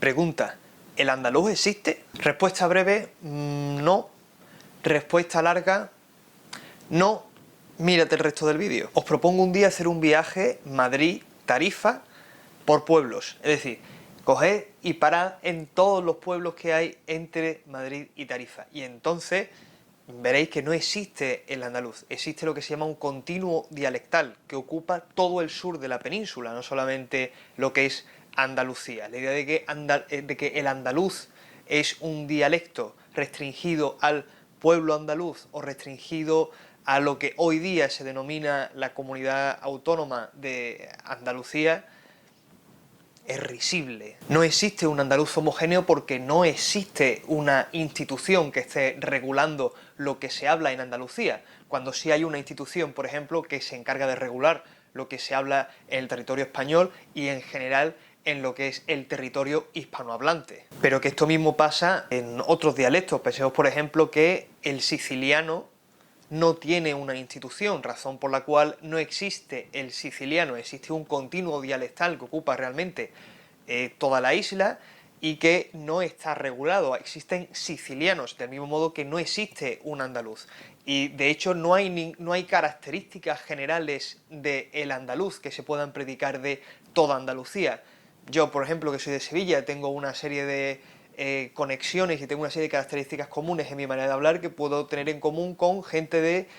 Pregunta: ¿el andaluz existe? Respuesta breve: no. Respuesta larga: no. Mírate el resto del vídeo. Os propongo un día hacer un viaje Madrid-Tarifa por pueblos. Es decir, coged y parad en todos los pueblos que hay entre Madrid y Tarifa. Y entonces veréis que no existe el andaluz. Existe lo que se llama un continuo dialectal que ocupa todo el sur de la península, no solamente lo que es Andalucía. La idea de que el andaluz es un dialecto restringido al pueblo andaluz o restringido a lo que hoy día se denomina la comunidad autónoma de Andalucía es risible. No existe un andaluz homogéneo porque no existe una institución que esté regulando lo que se habla en Andalucía, cuando sí hay una institución, por ejemplo, que se encarga de regular lo que se habla en el territorio español y en general en lo que es el territorio hispanohablante. Pero que esto mismo pasa en otros dialectos. Pensemos, por ejemplo, que el siciliano no tiene una institución, razón por la cual no existe el siciliano, existe un continuo dialectal que ocupa realmente toda la isla y que no está regulado. Existen sicilianos, del mismo modo que no existe un andaluz. Y de hecho no hay características generales del andaluz que se puedan predicar de toda Andalucía. Yo, por ejemplo, que soy de Sevilla, tengo una serie de conexiones y tengo una serie de características comunes en mi manera de hablar que puedo tener en común con gente de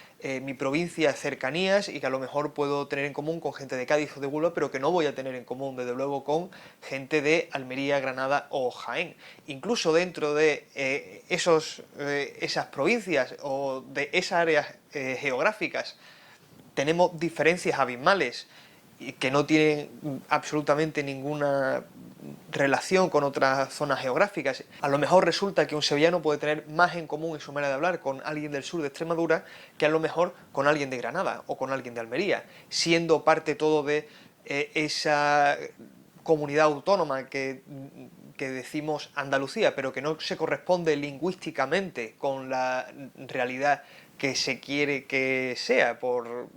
mi provincia, cercanías, y que a lo mejor puedo tener en común con gente de Cádiz o de Huelva, pero que no voy a tener en común, desde luego, con gente de Almería, Granada o Jaén. Incluso dentro de esas provincias o de esas áreas geográficas tenemos diferencias abismales y que no tienen absolutamente ninguna relación con otras zonas geográficas. A lo mejor resulta que un sevillano puede tener más en común en su manera de hablar con alguien del sur de Extremadura que a lo mejor con alguien de Granada o con alguien de Almería, siendo parte todo de esa comunidad autónoma que decimos Andalucía, pero que no se corresponde lingüísticamente con la realidad que se quiere que sea por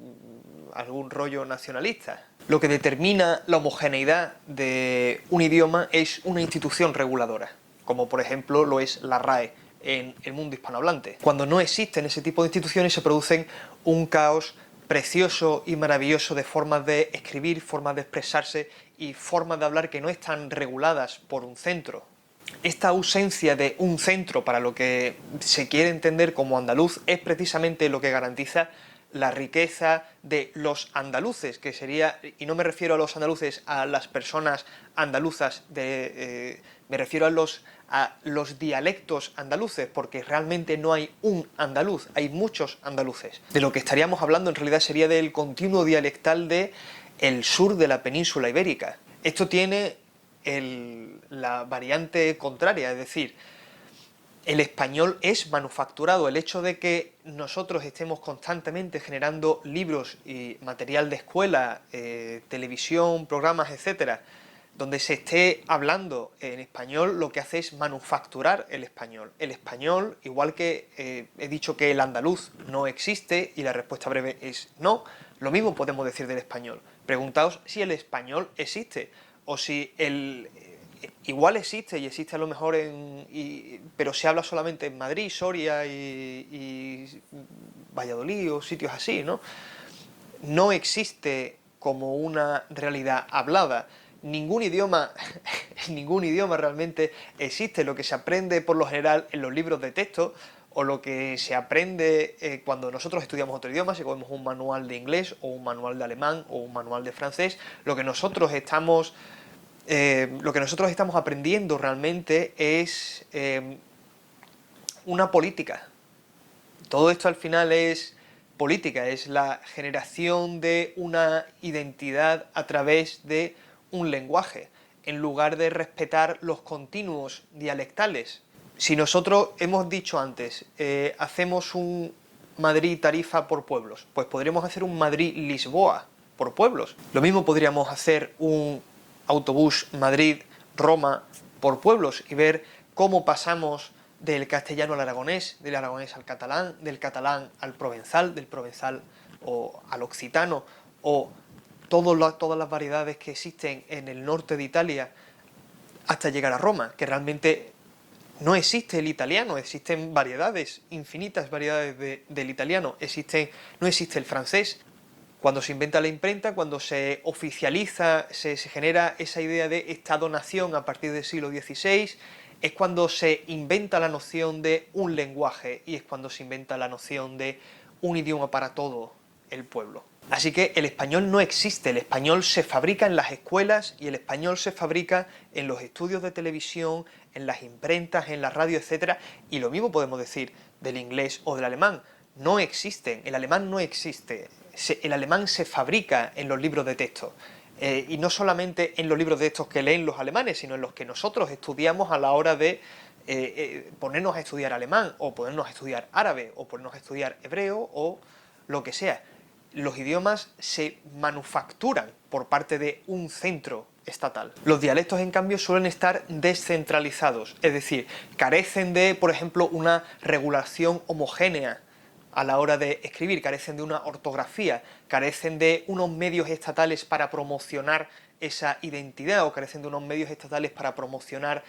algún rollo nacionalista. Lo que determina la homogeneidad de un idioma es una institución reguladora, como por ejemplo lo es la RAE en el mundo hispanohablante. Cuando no existen ese tipo de instituciones se producen un caos precioso y maravilloso de formas de escribir, formas de expresarse y formas de hablar que no están reguladas por un centro. Esta ausencia de un centro para lo que se quiere entender como andaluz es precisamente lo que garantiza la riqueza de los andaluces, que sería, y no me refiero a los andaluces, a las personas andaluzas, me refiero a los dialectos andaluces, porque realmente no hay un andaluz, hay muchos andaluces. De lo que estaríamos hablando en realidad sería del continuo dialectal de el sur de la península ibérica. Esto tiene la variante contraria, es decir, el español es manufacturado. El hecho de que nosotros estemos constantemente generando libros y material de escuela, televisión, programas, etcétera, donde se esté hablando en español, lo que hace es manufacturar el español. El español, igual que he dicho que el andaluz no existe y la respuesta breve es no, lo mismo podemos decir del español. Preguntaos si el español existe o si igual existe y existe a lo mejor pero se habla solamente en Madrid, Soria y Valladolid o sitios así, ¿no? No existe como una realidad hablada. Ningún idioma realmente existe. Lo que se aprende por lo general en los libros de texto o lo que se aprende cuando nosotros estudiamos otro idioma, si cogemos un manual de inglés o un manual de alemán o un manual de francés, lo que nosotros estamos aprendiendo realmente es una política. Todo esto al final es política, es la generación de una identidad a través de un lenguaje, en lugar de respetar los continuos dialectales. Si nosotros hemos dicho antes, hacemos un Madrid-Tarifa por pueblos, pues podríamos hacer un Madrid-Lisboa por pueblos. Lo mismo podríamos hacer un autobús Madrid-Roma por pueblos y ver cómo pasamos del castellano al aragonés, del aragonés al catalán, del catalán al provenzal, del provenzal o al occitano, o todas las variedades que existen en el norte de Italia hasta llegar a Roma, que realmente no existe el italiano, existen variedades, infinitas variedades del italiano, no existe el francés. Cuando se inventa la imprenta, cuando se oficializa, se genera esa idea de Estado-nación a partir del siglo XVI, es cuando se inventa la noción de un lenguaje y es cuando se inventa la noción de un idioma para todo el pueblo. Así que el español no existe, el español se fabrica en las escuelas y el español se fabrica en los estudios de televisión, en las imprentas, en la radio, etc. Y lo mismo podemos decir del inglés o del alemán. No existen, el alemán no existe. El alemán se fabrica en los libros de texto. Y no solamente en los libros de textos que leen los alemanes, sino en los que nosotros estudiamos a la hora de ponernos a estudiar alemán, o ponernos a estudiar árabe, o ponernos a estudiar hebreo, o lo que sea. Los idiomas se manufacturan por parte de un centro estatal. Los dialectos, en cambio, suelen estar descentralizados, es decir, carecen de, por ejemplo, una regulación homogénea a la hora de escribir, carecen de una ortografía, carecen de unos medios estatales para promocionar esa identidad, o carecen de unos medios estatales para promocionar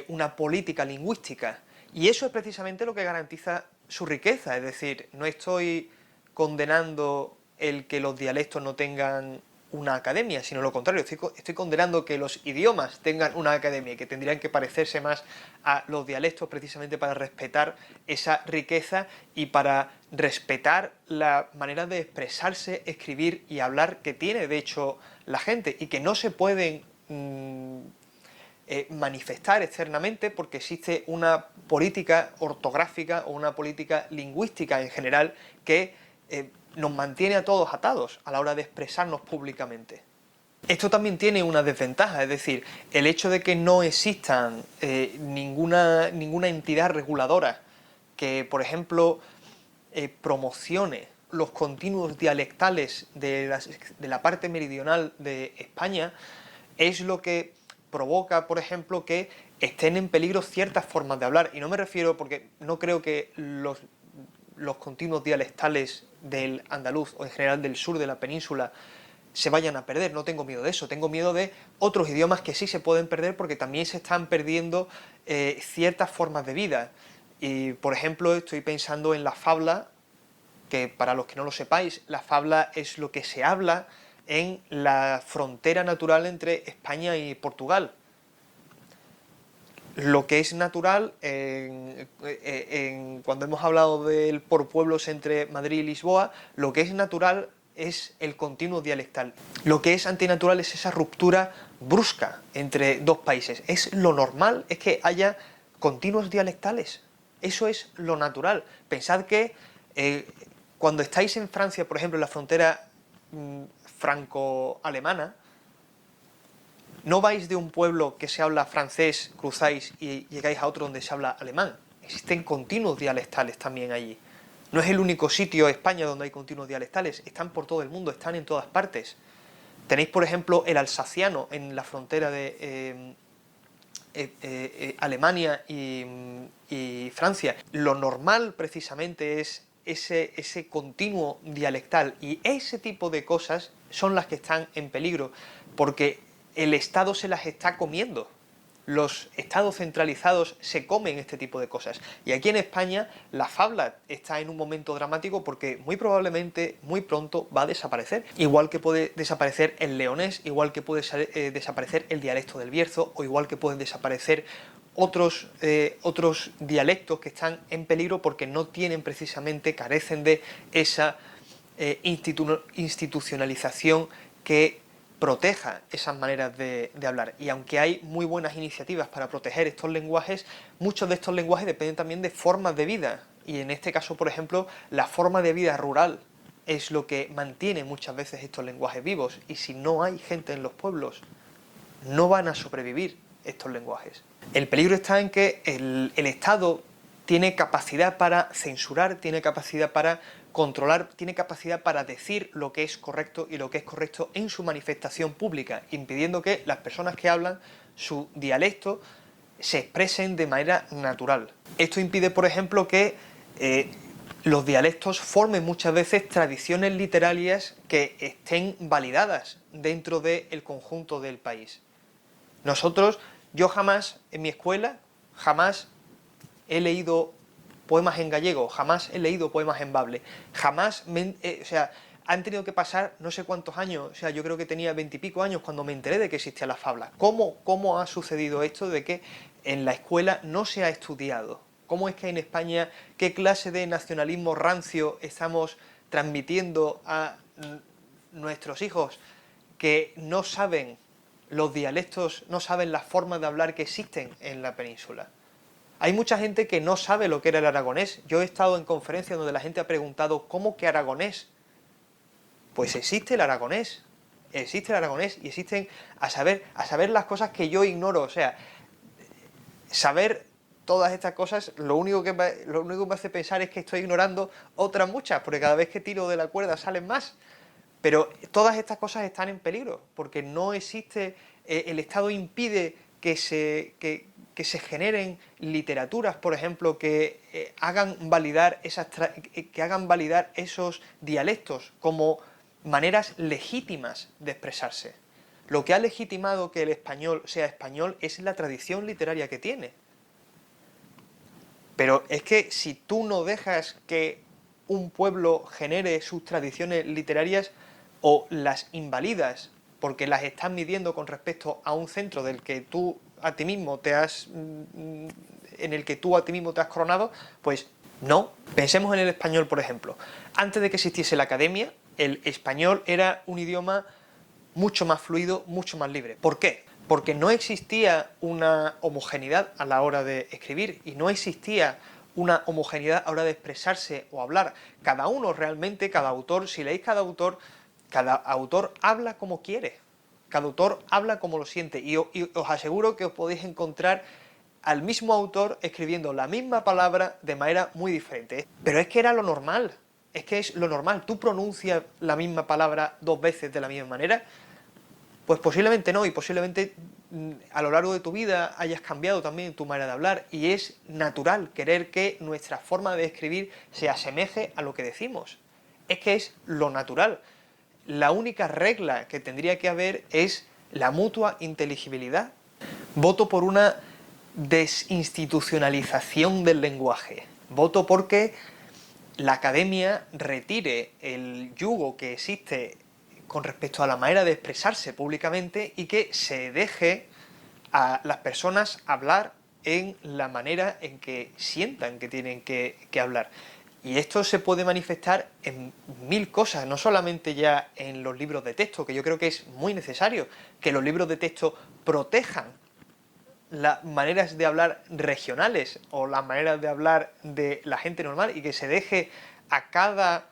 una política lingüística. Y eso es precisamente lo que garantiza su riqueza, es decir, no estoy condenando el que los dialectos no tengan una academia, sino lo contrario, estoy condenando que los idiomas tengan una academia y que tendrían que parecerse más a los dialectos precisamente para respetar esa riqueza y para respetar la manera de expresarse, escribir y hablar que tiene de hecho la gente y que no se pueden manifestar externamente porque existe una política ortográfica o una política lingüística en general que nos mantiene a todos atados a la hora de expresarnos públicamente. Esto también tiene una desventaja, es decir, el hecho de que no existan ninguna entidad reguladora que, por ejemplo, promocione los continuos dialectales de la parte meridional de España, es lo que provoca, por ejemplo, que estén en peligro ciertas formas de hablar. Y no me refiero, porque no creo que los continuos dialectales del andaluz o en general del sur de la península se vayan a perder, no tengo miedo de eso, tengo miedo de otros idiomas que sí se pueden perder porque también se están perdiendo ciertas formas de vida. Y, por ejemplo, estoy pensando en la fabla, que para los que no lo sepáis, la fabla es lo que se habla en la frontera natural entre España y Portugal. Lo que es natural, cuando hemos hablado del por pueblos entre Madrid y Lisboa, lo que es natural es el continuo dialectal. Lo que es antinatural es esa ruptura brusca entre dos países. Es lo normal, es que haya continuos dialectales. Eso es lo natural. Pensad que cuando estáis en Francia, por ejemplo, en la frontera franco-alemana, no vais de un pueblo que se habla francés, cruzáis y llegáis a otro donde se habla alemán. Existen continuos dialectales también allí. No es el único sitio, España, donde hay continuos dialectales. Están por todo el mundo, están en todas partes. Tenéis, por ejemplo, el alsaciano en la frontera de Alemania y Francia. Lo normal, precisamente, es ese continuo dialectal. Y ese tipo de cosas son las que están en peligro, porque el Estado se las está comiendo. Los estados centralizados se comen este tipo de cosas. Y aquí en España la fabla está en un momento dramático porque muy probablemente, muy pronto, va a desaparecer. Igual que puede desaparecer el leonés, igual que puede desaparecer el dialecto del Bierzo, o igual que pueden desaparecer otros dialectos que están en peligro porque no tienen precisamente, carecen de esa institucionalización que proteja esas maneras de hablar. Y aunque hay muy buenas iniciativas para proteger estos lenguajes, muchos de estos lenguajes dependen también de formas de vida. Y en este caso, por ejemplo, la forma de vida rural es lo que mantiene muchas veces estos lenguajes vivos. Y si no hay gente en los pueblos, no van a sobrevivir estos lenguajes. El peligro está en que el Estado tiene capacidad para censurar, tiene capacidad para controlar, tiene capacidad para decir lo que es correcto y lo que es correcto en su manifestación pública, impidiendo que las personas que hablan su dialecto se expresen de manera natural. Esto impide, por ejemplo, que los dialectos formen muchas veces tradiciones literarias que estén validadas dentro del conjunto del país. Nosotros Yo jamás, en mi escuela, jamás he leído poemas en gallego, jamás he leído poemas en bable, jamás, o sea, han tenido que pasar no sé cuántos años, o sea, yo creo que tenía 20 y pico años cuando me enteré de que existían las fablas. ¿Cómo ha sucedido esto de que en la escuela no se ha estudiado? ¿Cómo es que en España, qué clase de nacionalismo rancio estamos transmitiendo a nuestros hijos que no saben los dialectos, no saben las formas de hablar que existen en la península? Hay mucha gente que no sabe lo que era el aragonés. Yo he estado en conferencias donde la gente ha preguntado ¿cómo que aragonés? Pues existe el aragonés y existen a saber las cosas que yo ignoro, o sea, saber todas estas cosas, lo único que me hace pensar es que estoy ignorando otras muchas, porque cada vez que tiro de la cuerda salen más. Pero todas estas cosas están en peligro, porque no existe, el Estado impide que se generen literaturas, por ejemplo, que hagan validar esos dialectos como maneras legítimas de expresarse. Lo que ha legitimado que el español sea español es la tradición literaria que tiene. Pero es que si tú no dejas que un pueblo genere sus tradiciones literarias o las invalidas porque las estás midiendo con respecto a un centro del que tú a ti mismo en el que tú a ti mismo te has coronado, pues no. Pensemos en el español, por ejemplo. Antes de que existiese la academia, el español era un idioma mucho más fluido, mucho más libre. ¿Por qué? Porque no existía una homogeneidad a la hora de escribir y no existía una homogeneidad a la hora de expresarse o hablar. Cada uno realmente, cada autor, si leéis cada autor habla como quiere, cada autor habla como lo siente y os aseguro que os podéis encontrar al mismo autor escribiendo la misma palabra de manera muy diferente. Pero es que era lo normal, es que es lo normal. ¿Tú pronuncias la misma palabra dos veces de la misma manera? Pues posiblemente no, y posiblemente a lo largo de tu vida hayas cambiado también tu manera de hablar, y es natural querer que nuestra forma de escribir se asemeje a lo que decimos. Es que es lo natural. La única regla que tendría que haber es la mutua inteligibilidad. Voto por una desinstitucionalización del lenguaje. Voto porque la academia retire el yugo que existe con respecto a la manera de expresarse públicamente y que se deje a las personas hablar en la manera en que sientan que tienen que hablar. Y esto se puede manifestar en mil cosas, no solamente ya en los libros de texto, que yo creo que es muy necesario que los libros de texto protejan las maneras de hablar regionales o las maneras de hablar de la gente normal y que se deje a cada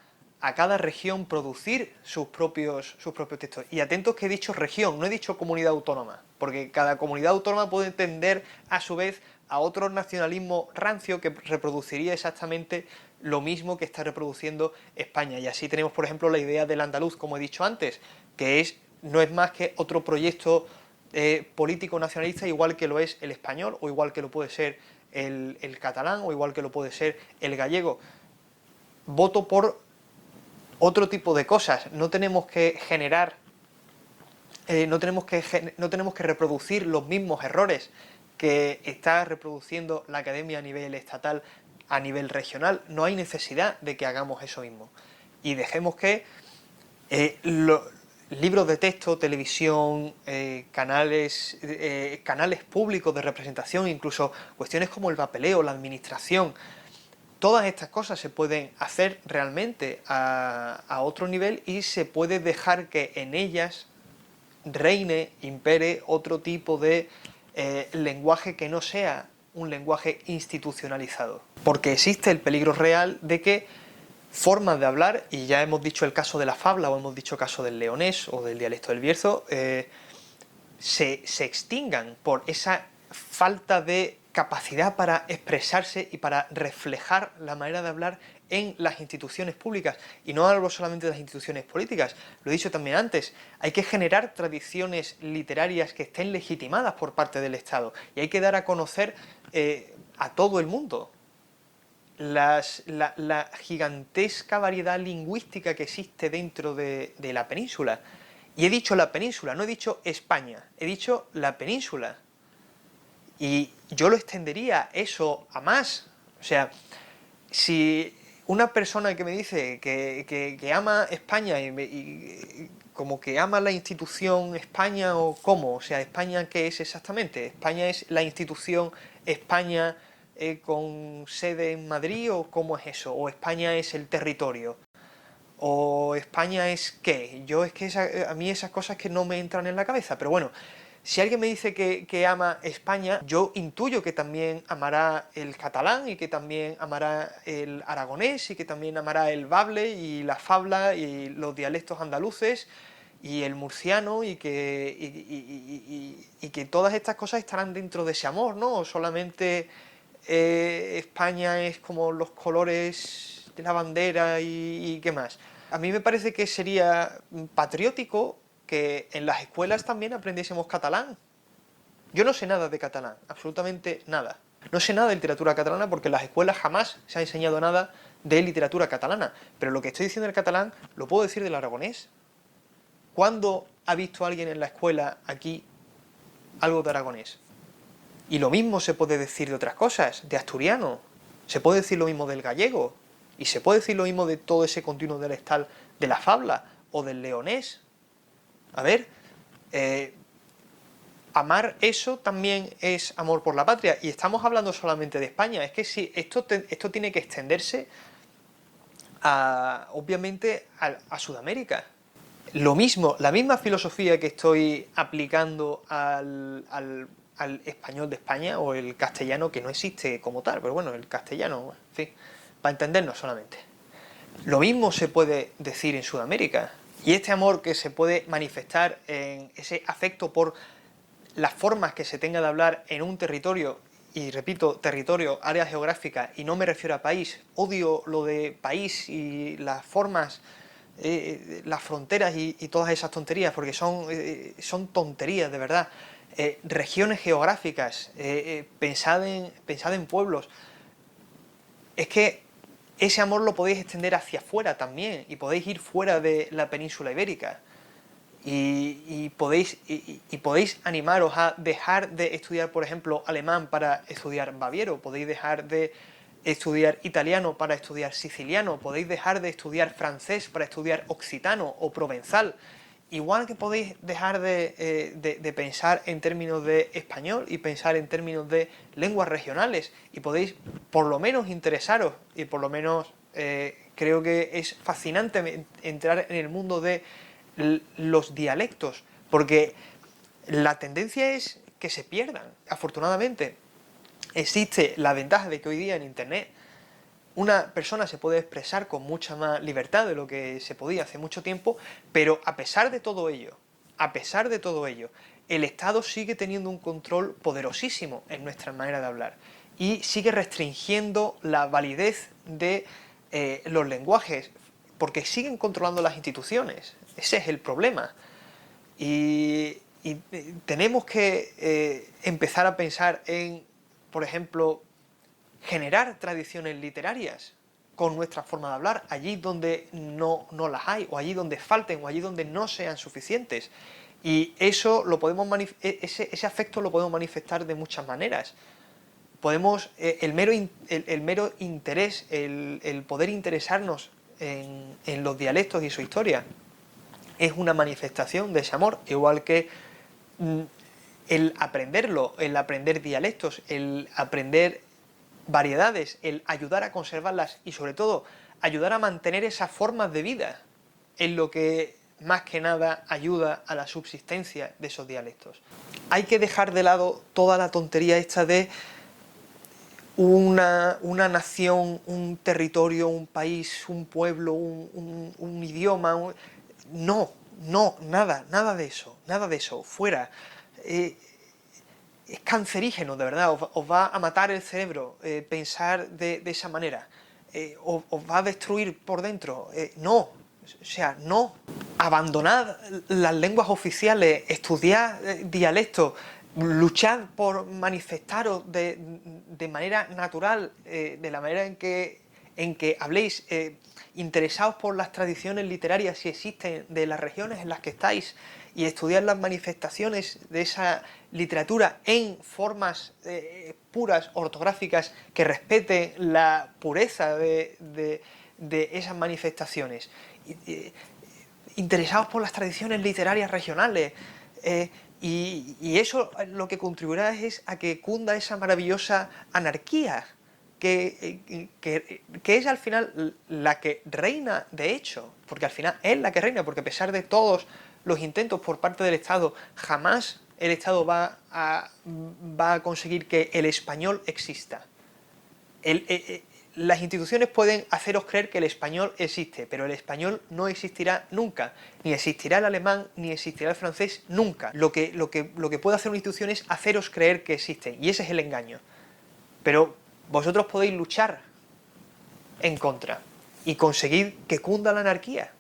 región producir sus propios textos. Y atentos que he dicho región, no he dicho comunidad autónoma, porque cada comunidad autónoma puede tender a su vez a otro nacionalismo rancio que reproduciría exactamente lo mismo que está reproduciendo España. Y así tenemos, por ejemplo, la idea del andaluz, como he dicho antes, que no es más que otro proyecto político nacionalista, igual que lo es el español, o igual que lo puede ser el catalán, o igual que lo puede ser el gallego. Voto por otro tipo de cosas. No tenemos que generar, no tenemos que reproducir los mismos errores que está reproduciendo la academia a nivel estatal, a nivel regional. No hay necesidad de que hagamos eso mismo. Y dejemos que libros de texto, televisión, canales públicos de representación, incluso cuestiones como el papeleo, la administración, todas estas cosas se pueden hacer realmente a otro nivel y se puede dejar que en ellas reine, impere otro tipo de lenguaje que no sea un lenguaje institucionalizado. Porque existe el peligro real de que formas de hablar, y ya hemos dicho el caso de la fabla o hemos dicho el caso del leonés o del dialecto del Bierzo, se extingan por esa falta de capacidad para expresarse y para reflejar la manera de hablar en las instituciones públicas. Y no hablo solamente de las instituciones políticas, lo he dicho también antes, hay que generar tradiciones literarias que estén legitimadas por parte del Estado y hay que dar a conocer a todo el mundo la gigantesca variedad lingüística que existe dentro de la península. Y he dicho la península, no he dicho España, he dicho la península. Y yo lo extendería eso a más. O sea, si una persona que me dice que ama España y como que ama la institución España, o cómo, o sea, ¿España qué es exactamente? ¿España es la institución España con sede en Madrid, o cómo es eso? ¿O España es el territorio? ¿O España es qué? Yo es que a mí esas cosas que no me entran en la cabeza, pero bueno, si alguien me dice que ama España, yo intuyo que también amará el catalán, y que también amará el aragonés, y que también amará el bable y la fabla y los dialectos andaluces y el murciano, y que todas estas cosas estarán dentro de ese amor, ¿no? O solamente España es como los colores de la bandera y qué más. A mí me parece que sería patriótico que en las escuelas también aprendiésemos catalán. Yo no sé nada de catalán, absolutamente nada. No sé nada de literatura catalana porque en las escuelas jamás se ha enseñado nada de literatura catalana. Pero lo que estoy diciendo del catalán lo puedo decir del aragonés. ¿Cuándo ha visto alguien en la escuela aquí algo de aragonés? Y lo mismo se puede decir de otras cosas, de asturiano. Se puede decir lo mismo del gallego. Y se puede decir lo mismo de todo ese continuo dialectal de la fabla o del leonés. A ver, amar eso también es amor por la patria. Y estamos hablando solamente de España. Es que sí, esto tiene que extenderse obviamente a Sudamérica. Lo mismo, la misma filosofía que estoy aplicando al español de España, o el castellano, que no existe como tal, pero bueno, el castellano, en fin, para entendernos solamente. Lo mismo se puede decir en Sudamérica. Y este amor que se puede manifestar en ese afecto por las formas que se tenga de hablar en un territorio, y repito, territorio, área geográfica, y no me refiero a país, odio lo de país y las formas, las fronteras y todas esas tonterías, porque son tonterías de verdad. Regiones geográficas, pensad en pueblos. Es que ese amor lo podéis extender hacia afuera también, y podéis ir fuera de la península ibérica. Y podéis animaros a dejar de estudiar, por ejemplo, alemán para estudiar baviero, podéis dejar de estudiar italiano para estudiar siciliano, podéis dejar de estudiar francés para estudiar occitano o provenzal, igual que podéis dejar de pensar en términos de español y pensar en términos de lenguas regionales, y podéis por lo menos interesaros, y por lo menos creo que es fascinante entrar en el mundo de los dialectos, porque la tendencia es que se pierdan. Afortunadamente existe la ventaja de que hoy día en internet una persona se puede expresar con mucha más libertad de lo que se podía hace mucho tiempo, pero a pesar de todo ello, el Estado sigue teniendo un control poderosísimo en nuestra manera de hablar, y sigue restringiendo la validez de los lenguajes, porque siguen controlando las instituciones. Ese es el problema. Y tenemos que empezar a pensar en, por ejemplo, generar tradiciones literarias con nuestra forma de hablar, allí donde no las hay, o allí donde falten, o allí donde no sean suficientes. Y eso ese afecto lo podemos manifestar de muchas maneras. Podemos, el mero interés, el poder interesarnos en los dialectos y su historia, es una manifestación de ese amor, igual que el aprenderlo, el aprender dialectos, el aprender variedades, el ayudar a conservarlas, y sobre todo ayudar a mantener esas formas de vida, es lo que más que nada ayuda a la subsistencia de esos dialectos. Hay que dejar de lado toda la tontería esta de una nación, un territorio, un país, un pueblo, un idioma. No, nada de eso, fuera. Es cancerígeno, de verdad, os va a matar el cerebro pensar de esa manera, os va a destruir por dentro. No, abandonad las lenguas oficiales, estudiad dialectos, luchad por manifestaros de manera natural, de la manera en que habléis. interesaos por las tradiciones literarias si existen de las regiones en las que estáis y estudiar las manifestaciones de esa literatura en formas puras, ortográficas, que respeten la pureza de esas manifestaciones. Interesados por las tradiciones literarias regionales, y eso lo que contribuirá es a que cunda esa maravillosa anarquía que es al final la que reina de hecho, porque al final es la que reina, porque a pesar de todos los intentos por parte del Estado, jamás el Estado va a conseguir que el español exista. Las instituciones pueden haceros creer que el español existe, pero el español no existirá nunca. Ni existirá el alemán, ni existirá el francés, nunca. Lo que puede hacer una institución es haceros creer que existe, y ese es el engaño. Pero vosotros podéis luchar en contra y conseguir que cunda la anarquía.